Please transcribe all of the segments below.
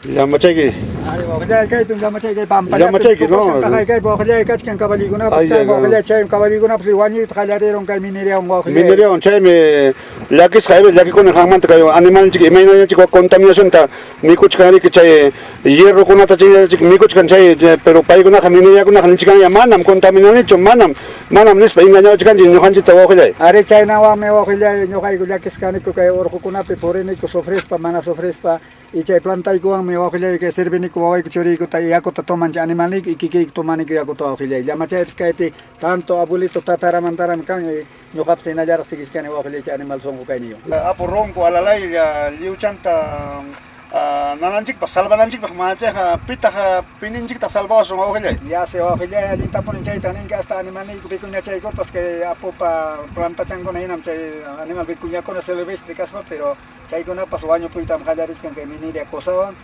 Llamachaiki. Ay, ojalá que hay llamachaiki Llamachaiki, no. Ojalá que hay cabaliguna, pues que ojalá chay cabaliguna, pues igual ni jalaron que minería un ojalá. Minería un chay me la que sabe la que con el jamán te cayó animal chiqui imagina chico contaminación ta mi kuchkari que chay hierro con ata chay mi kuchkan chay pero pai con minería con han chikan ya manam contaminane chom manam nes pa engañado chikan ni han chita ojalá. Are chay na wa me ojalá no hay ya que skani ko kay orko kuna pe porene ko sofres pa mana sofres pa y chay planta iko me ojalá que sirve ni ko ay chori ko tay ako ta toman animal ni ki tomani ko ako to ojalá llamachaiki skaypi tanto abuelito tataramantaram kan no kapse na jar sigis kan ojalá chay animal son ko kay niyo. Apo ronco alalay liuchanta nananchik pa salvananchik pa macha pita pininchik ta salvaos son ojalá. Ya se ojalá alinta ponen chay tanin que hasta animal ni kunya chay ko pas que apo pa planta chango na inam chay animal kunya ko na silvestre kaspa pero chay ko na pas waño puitam hallaris kan que miniria kosawan.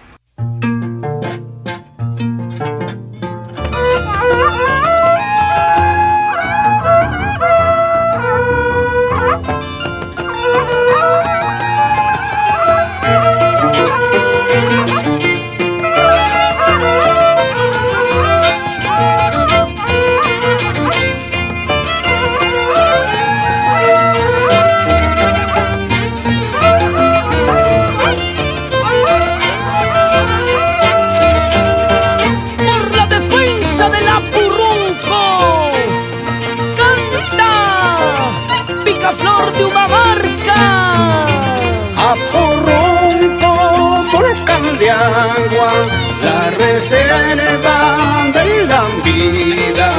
La reserva de la vida,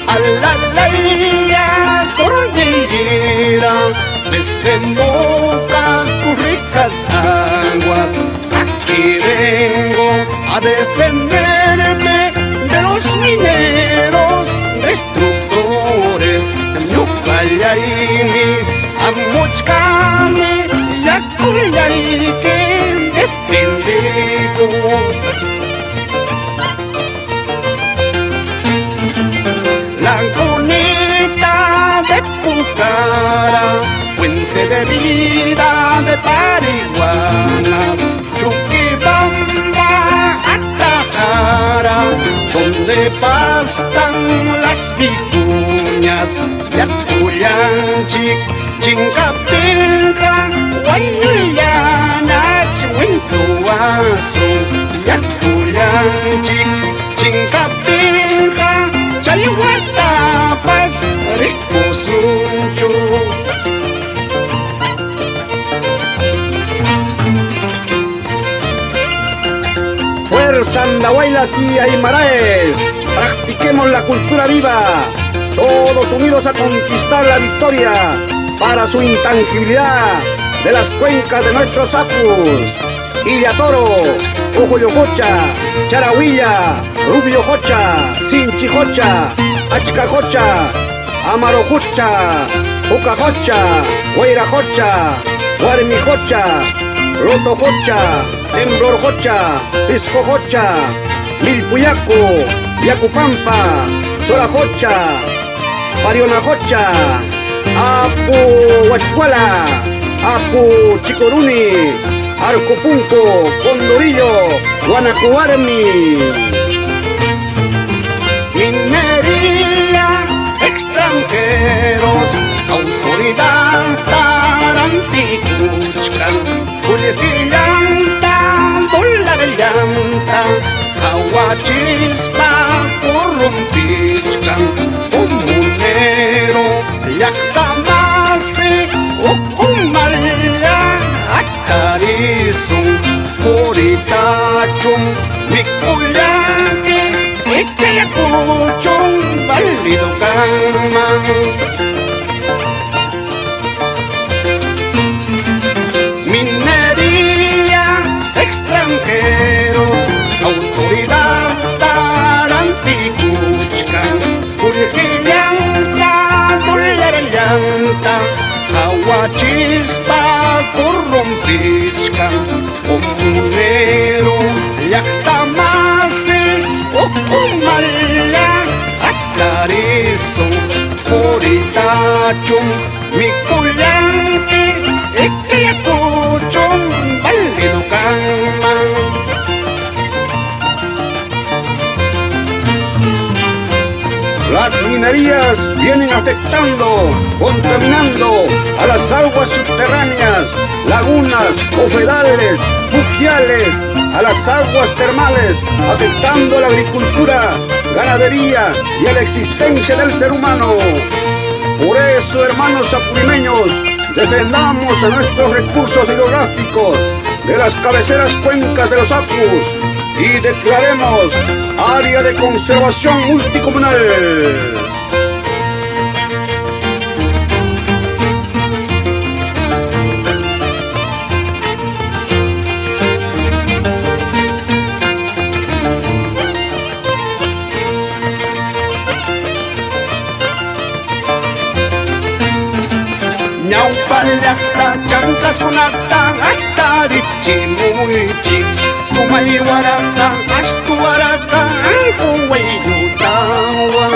a la laya cordillera, desembocas tus ricas aguas. Aquí vengo a defenderte de los mineros destructores. Ñuqallaymi amuchkani yakullayki defendido. Lagunita de Pucara, fuente de vida de Parihuanas, Chuquibamba, Atajara, donde pastan las vicuñas, Yatuyanchik, Chincateca, Guayullana, Chihuintuazo, Yatuyanchik, Chincateca, Chayhuatapas, Ricosuncho. Fuerza andahuaylas y aymaraes, practiquemos la cultura viva, todos unidos a conquistar la victoria para su intangibilidad de las cuencas de nuestros apus. Iriatoro, Ojoyojocha, Charahuilla, Rubiojocha, Sinchijocha, Achcajocha, Amarojocha, Ucajocha, Huayrajocha, Guarmijocha, Rotojocha, Temblorjocha, Piscojocha, Milpuyaco, Yacupampa, Solajocha, Parionajocha, Apu Huachuala, Apu Chicoruni, Arcopunco, Condorillo, Guanacuarmi. Minería, extranjeros, autoridad Taranticuchcan, Culiacillanta, dólar llanta, Jahuachispa, Currumpichcan, Comunero, Yactamase, Ocumalla, Acarizum, Joritachum, Miculante, Echayacuchum, Válido Gamman. Minería, extranjeros, autoridad Taranticuchcan, Culiacillanta, dólar llanta, Jahuachispa, Currumpichcan, Comunero, Yactamase, Ocumalla, Acarizum, Joritachum, Miculante, Echayacuchum, Válido Gamman. minerías vienen afectando, contaminando a las aguas subterráneas, lagunas, ofedales, fluviales, a las aguas termales, afectando a la agricultura, ganadería y a la existencia del ser humano. Por eso, hermanos apurimeños, defendamos a nuestros recursos hidrográficos de las cabeceras cuencas de los Apus y declaremos área de conservación multicomunal. Ñaupallaqta chankaskunata aktarichimuichik Kumaywarata ashtuwarata huwaynutawa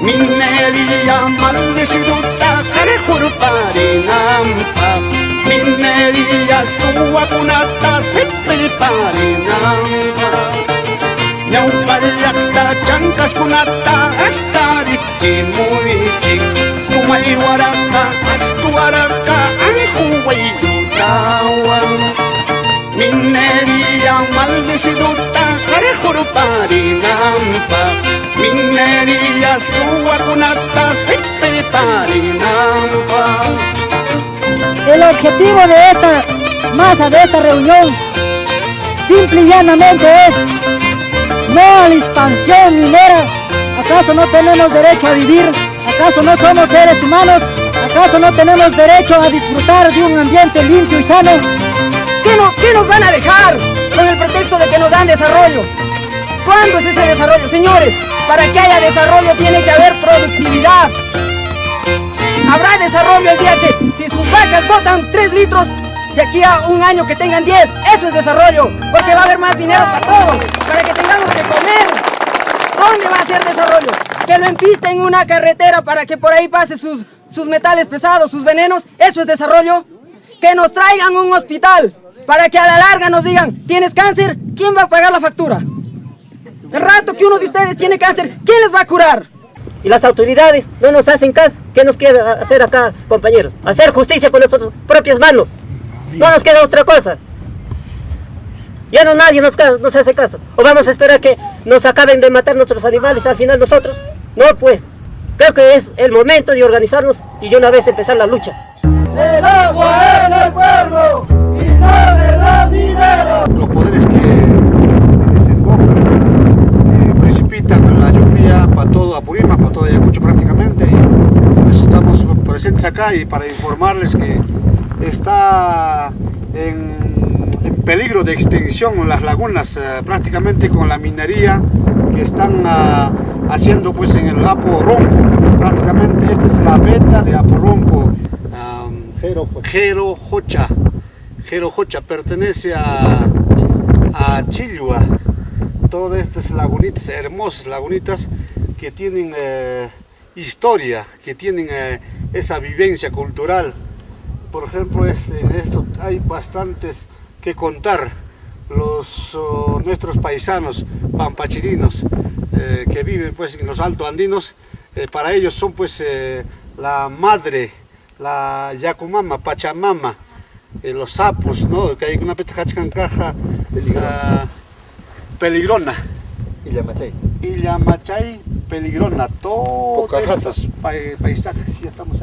Minería maldeciduta qarejurparinanpaq Minería suwakunata sippiriparinanpaq Ñaupallaqta chankaskunata aktarichimuichik Kumaywarata ashtuwarata huwaynutawa Minería maldeciduta qarejurparinanpaq Minería suwakunata sippiriparinanpaq. El objetivo de esta masa, de esta reunión, simple y llanamente es no a la expansión minera. ¿Acaso no tenemos derecho a vivir? ¿Acaso no somos seres humanos? ¿Acaso no tenemos derecho a disfrutar de un ambiente limpio y sano? ¿Qué nos van a dejar con el pretexto de que nos dan desarrollo? ¿Cuándo es ese desarrollo? Señores, para que haya desarrollo tiene que haber productividad. Habrá desarrollo el día que si sus vacas botan 3 litros, de aquí a un año que tengan 10, eso es desarrollo, porque va a haber más dinero para todos, para que tengamos que comer. ¿Dónde va a ser desarrollo? Que lo empiste en una carretera para que por ahí pase sus metales pesados, sus venenos, ¿eso es desarrollo? Que nos traigan un hospital, para que a la larga nos digan, ¿tienes cáncer? ¿Quién va a pagar la factura? El rato que uno de ustedes tiene cáncer, ¿quién les va a curar? Y las autoridades no nos hacen caso. ¿Qué nos queda hacer acá, compañeros? Hacer justicia con nuestras propias manos. No nos queda otra cosa. Ya no nadie nos hace caso. ¿O vamos a esperar que nos acaben de matar nuestros animales al final nosotros? No, pues. Creo que es el momento de organizarnos y de una vez empezar la lucha. El agua es del pueblo y no de los mineros. Los poderes que desembocan precipitan la lluvia para todo Apurímac, para todo Ayacucho prácticamente, y pues estamos presentes acá y para informarles que está en peligro de extinción las lagunas prácticamente con la minería que están haciendo pues en el Aporronco. Prácticamente esta es la veta de Aporronco. Jerojocha pertenece a Chillua. Todas estas lagunitas, hermosas lagunitas que tienen historia, que tienen esa vivencia cultural. Por ejemplo, en esto hay bastantes que contar. Nuestros paisanos pampachirinos que viven pues en los altos andinos, para ellos son pues la madre, la Yacumama, Pachamama, los sapos, ¿no? Que hay una caja peligrona. Illamachay, peligrona. Todos estos paisajes, ya estamos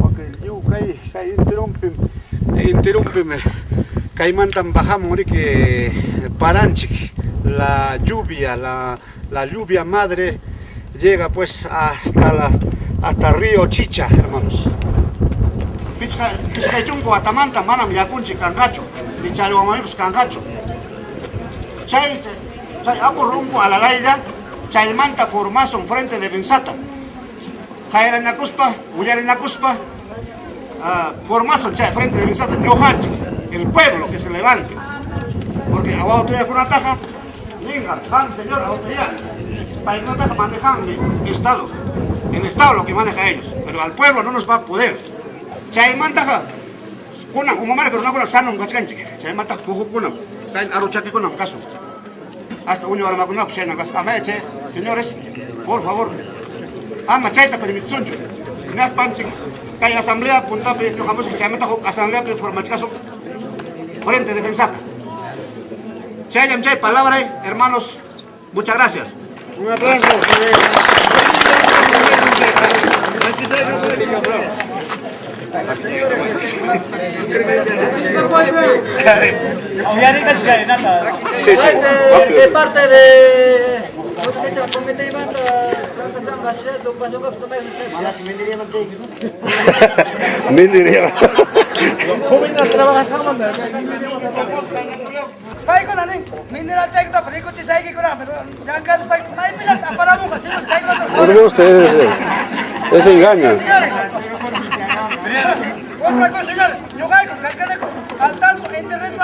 porque yo interrúmpeme. Caimantan bajamos que Paranchik, la lluvia madre llega pues hasta Río Chicha, hermanos. Pichcaychunco atamanta manam yakunchi cangacho, lichalhuamanipus cangacho. Chay Aporronco a la laida, chaymanta formason frente de Bensata. Jairanakuspa, Uyarinakuspa, formason chay frente de Bensata, Ñojachi. El pueblo que se levante, porque abajo tiene una taja, venga, señor, autoridad, para una taja manejan el Estado lo que maneja ellos, pero al pueblo no nos va a poder. Chayman taja, kuna, como madre, pero no con sano, cachcanche, chayman taja, kuna, caen arrochaque con un caso. Hasta un hora más con una opción, señores, por favor, ama chayta permitsunchu. Nas panchik kay asamblea puntapi yojamos que chameta asamblea pe formachcaso frente defensata. Chayam chay palabra, hermanos. Muchas gracias. Un aplauso. De parte de comité Paikona ning mineral chay kita periko chisai ki kura pero jangan paik mai pila aparamu kasi chay kita. Pero ustedes es engaño. Señores. Otra cosa, señores, yo caigo, cascaneco, al tanto internet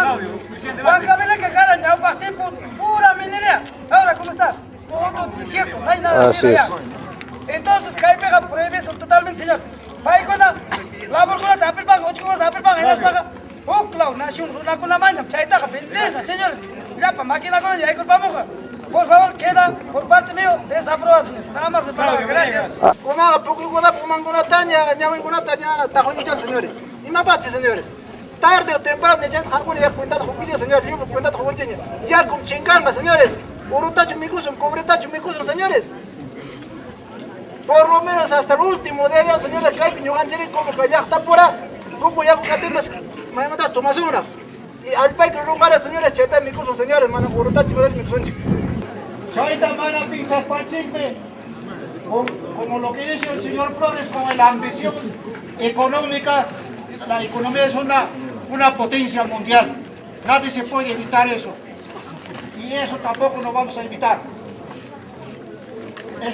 Juan Camila que cara ya un pastel pura minería. Ahora, ¿cómo está? Todo desierto, no hay nada de allá. Entonces, cae pega prohíbe eso totalmente, señores. Paikona, la borgona tapel pan, ocho con tapel pan, en las pagas. Oclau, nación, una con la maña, chaita, pendeja, señores. Ya, para máquina con ella, hay culpa moja. Por favor, queda por parte mío desaprobado, señor. Nada más, gracias. Kuna pukuna pumanguna taña, ñawinguna taña, tajoyicha, señores. Y más pase, señores. Tarde o temprano, necesitan janguna ya cuenta de señor. Yo cuenta de ya con chincanga, señores. Urutacho micusum, cobretacho micusum, señores. Por lo menos hasta el último de ellas, señores, que hay piñogancheri como que ya está por ahí. Poco ya con catemas, me mandas tomas una. Y al país que rumara, señores, cheta micusum, señores, mano, urutacho micusum. Chaita mana pinzas parchimpe, como lo que dice el señor Flores, con la ambición económica. La economía es una potencia mundial. Nadie se puede evitar eso. Y eso tampoco nos vamos a evitar.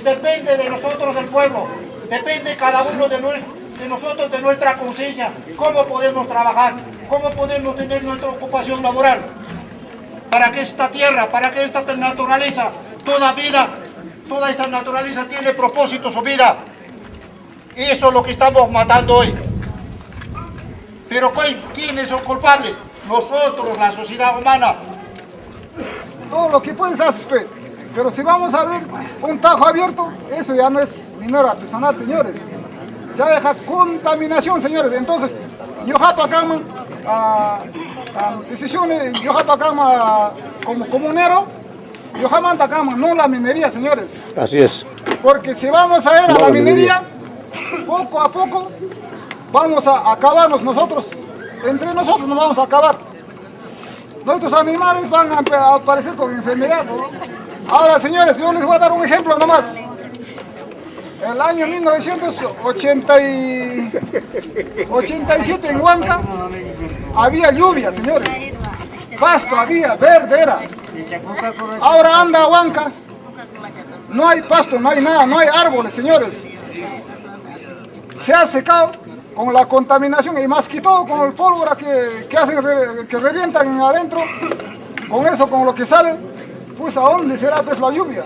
Depende de nosotros, del pueblo. Depende cada uno de nosotros, de nuestra conciencia. Cómo podemos trabajar, cómo podemos tener nuestra ocupación laboral. Para que esta tierra, para que esta naturaleza, toda vida, toda esta naturaleza tiene propósito, su vida. Y eso es lo que estamos matando hoy. Pero ¿quiénes son culpables? Nosotros, la sociedad humana. Todo lo que puedes hacer, pero si vamos a abrir un tajo abierto, eso ya no es minero artesanal, señores. Ya deja contaminación, señores. Entonces, yo japa decisiones, yo japa como comunero, yo jamás no la minería, señores. Así es. Porque si vamos a ir a la minería, poco a poco vamos a acabarnos nosotros. Entre nosotros nos vamos a acabar. Nuestros animales van a aparecer con enfermedad. Ahora, señores, yo les voy a dar un ejemplo nomás. El año 1987 en Huanca había lluvia, señores. Pasto había, verde era. Ahora anda Huanca, no hay pasto, no hay nada, no hay árboles, señores. Se ha secado con la contaminación y más que todo con el pólvora que hacen, que revientan adentro. Con eso, con lo que sale, pues a dónde será pues la lluvia.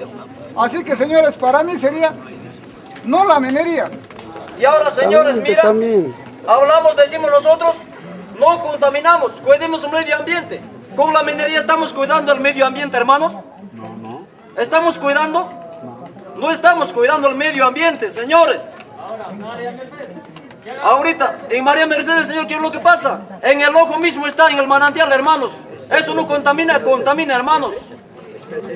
Así que, señores, para mí sería no la minería. Y ahora, señores, mira, hablamos, decimos nosotros, no contaminamos, cuidemos el medio ambiente. Con la minería estamos cuidando el medio ambiente, hermanos. ¿Estamos cuidando? No estamos cuidando el medio ambiente, señores. Ahorita, en María Mercedes, señor, ¿qué es lo que pasa? En el ojo mismo está, en el manantial, hermanos. Eso no contamina, hermanos.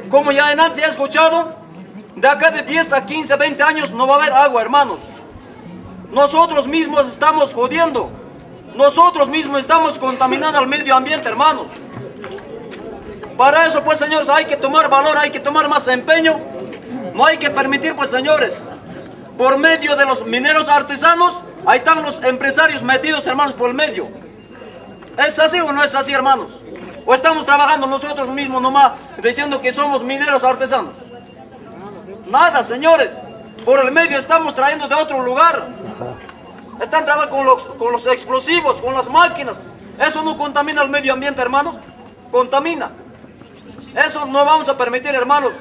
Como ya antes he escuchado, de acá de 10 a 15, 20 años no va a haber agua, hermanos. Nosotros mismos estamos jodiendo. Nosotros mismos estamos contaminando al medio ambiente, hermanos. Para eso, pues, señores, hay que tomar valor, hay que tomar más empeño. No hay que permitir, pues, señores, por medio de los mineros artesanos, ahí están los empresarios metidos, hermanos, por el medio. ¿Es así o no es así, hermanos? ¿O estamos trabajando nosotros mismos nomás diciendo que somos mineros artesanos? Nada, señores. Por el medio estamos trayendo de otro lugar. Están trabajando con los explosivos, con las máquinas. ¿Eso no contamina el medio ambiente, hermanos? Contamina. Eso no vamos a permitir, hermanos.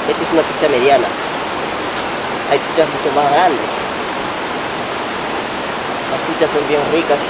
Esta es una trucha mediana. Hay truchas mucho más grandes. Las truchas son bien ricas.